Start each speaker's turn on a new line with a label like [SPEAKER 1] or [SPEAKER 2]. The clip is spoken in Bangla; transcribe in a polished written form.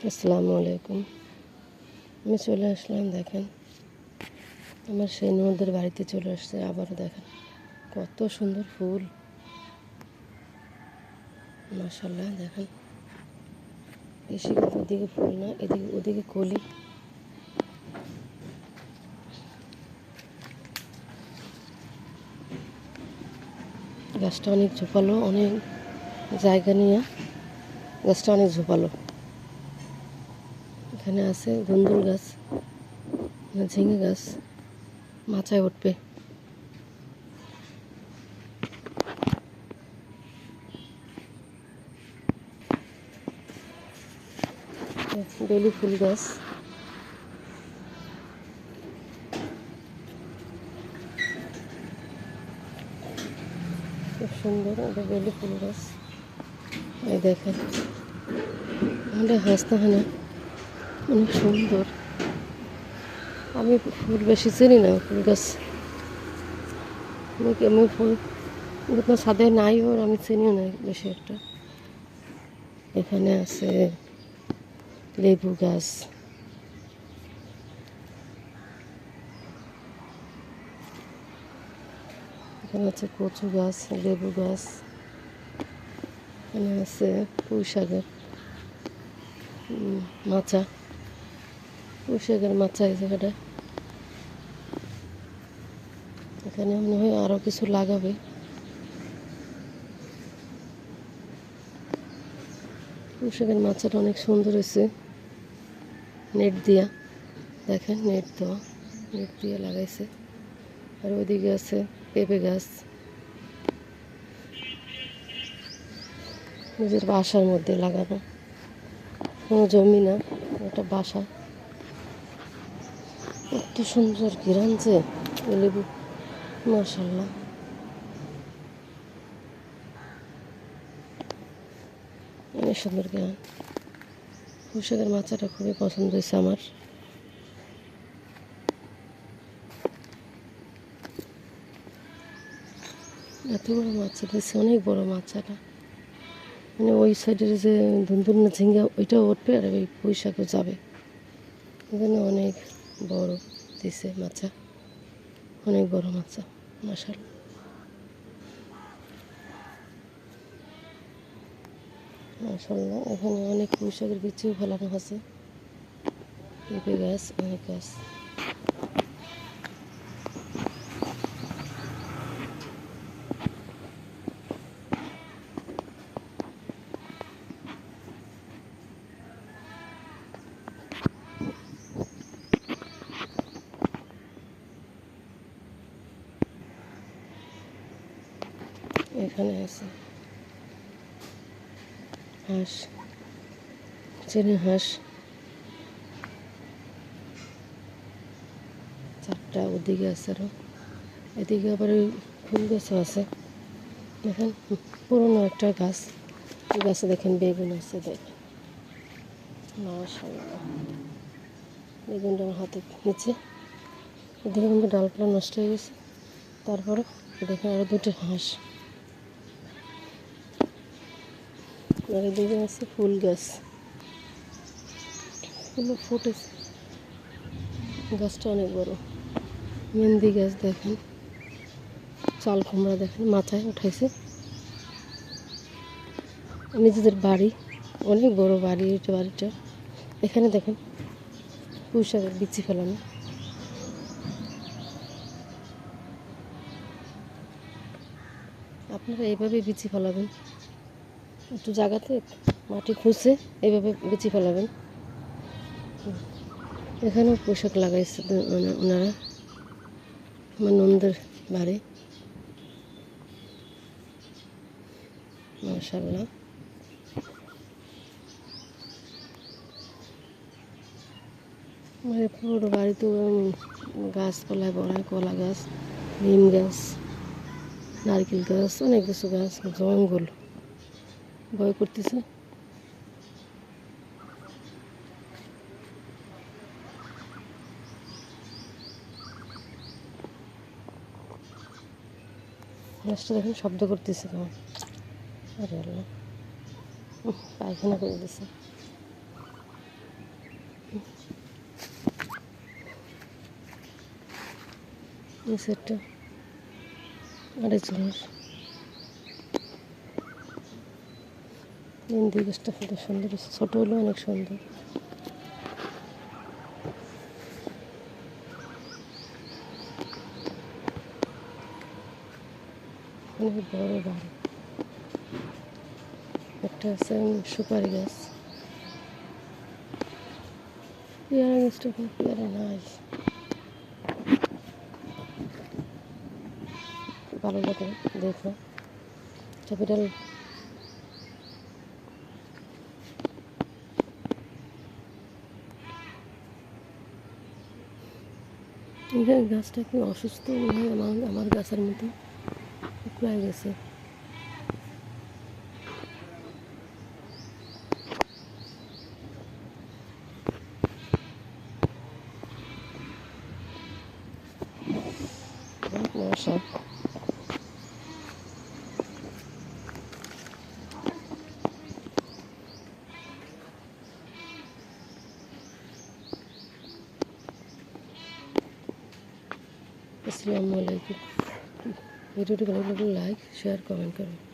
[SPEAKER 1] আসসালামু আলাইকুম। আমি চলে আসলাম, দেখেন আমার সেই ননদের বাড়িতে চলে আসছে। আবারও দেখেন কত সুন্দর ফুল, মাশাআল্লাহ। দেখেন বেশি কিন্তু ওদিকে ফুল না, এদিকে ওদিকে কলি। গাছটা অনেক ঝোপালো, অনেক জায়গা নিয়ে গাছটা অনেক ঝোপালো। এখানে আছে ধুন্দুল গাছ, ঝিঙে গাছ, মাচায় উঠবে। বেলি ফুল গাছ, খুব সুন্দর। এটা বেলি ফুল গাছ। এই দেখেন আমাদের হাসনাহানা অনেক সুন্দর। আমি ফুল বেশি চিনি না, ফুল গাছ আমি ফুল কোনো ছাদে নাই, ওর আমি চিনিও না বেশি একটা। এখানে আছে লেবু গাছ, এখানে আছে কচু গাছ, লেবু গাছ, এখানে আছে পুঁই শাকের মাচা, পুঁই শাকের মাচা এই জায়গাটা। এখানে মনে হয় আরও কিছু লাগাবে। পুঁই শাকের মাচাটা অনেক সুন্দর হয়েছে, নেট দিয়া। দেখেন নেট দেওয়া, নেট দিয়ে লাগাইছে। আর ওইদিকে আছে পেঁপে গাছ, নিজের বাসার মধ্যে লাগানো, কোনো জমি না, একটা বাসা। কত সুন্দর ঘিরান যে লেবু, মাশাআল্লাহ। অনেক সুন্দর ঘিরান। পুঁই শাকের মাচাটা খুবই পছন্দ হয়েছে আমার। এত বড় মাছা দিয়েছে, অনেক বড় মাচাটা। মানে ওই সাইডের যে ধুন্দুল না ঝিঙ্গা, ওইটাও উঠবে আর ওই পুঁই শাকও যাবে। এখানে অনেক বড় দিছে মাছা, অনেক বড় মাছা, মাশাআল্লাহ। মাশাআল্লাহ, এখানে অনেক পুঁই শাকের বীজও ফেলানো আছে। পেঁপে গাছ, অনেক গাছ। এখানে আছে হাঁস, চীনা হাঁস চারটা, ওদিকে আছে আরও। এদিকে আবার ওই ফুল গাছও আছে। দেখেন পুরোনো একটা গাছ, এই গাছে দেখেন বেগুন আছে। দেখেন মাশাআল্লাহ, বেগুনটা আমার হাতে নিচে। এদিকে কিন্তু ডালপালা নষ্ট হয়ে গেছে। তারপরে দেখেন আরও দুটো হাঁস। আর এদিকে আছে ফুল গাছ, ফুলও ফুটেছে। গাছটা অনেক বড়। মেহেন্দি গাছ দেখেন, চাল কুমড়া দেখেন মাথায় উঠাইছে। নিজেদের বাড়ি, অনেক বড় বাড়ি এটা, বাড়িটা। এখানে দেখেন পুঁই শাকের বিচি ফেলানো। আপনারা এইভাবে বিচি ফেলাবেন, একটু জায়গাতে মাটি খুঁজে এইভাবে বিচি ফেলাবেন। এখানেও পুঁই শাক লাগাইছে ওনারা, আমার ননদের বাড়ি। মাশাআল্লাহ, মানে পুরো বাড়ি তো গাছপালায় ভরা, কলা গাছ, নিম গাছ, নারকেল গাছ, অনেক কিছু গাছ, জঙ্গল। ভয় করতেছে। গাছটা দেখেন শব্দ করতেছে কেমন। আরে আল্লাহ, পায়খানা করে দিছে। এই সেটটা 250 টাকা। মেহেন্দি গাছটা কত সুন্দর, ছোটো হলেও অনেক সুন্দর। অনেক বড় বাড়ি। একটা আছে সুপারি গাছ। পেয়ারা গাছটা পেয়ারা নাই। ভালো লাগে দেখো, ক্যাপিটাল। এখানে গাছটা কি অসুস্থ মনে হয়, আমার গাছের মতো শুকিয়ে গেছে। অনেক মশা। আসসালামু আলাইকুম। ভিডিওটি ভালো লাগলে লাইক শেয়ার কমেন্ট করুন।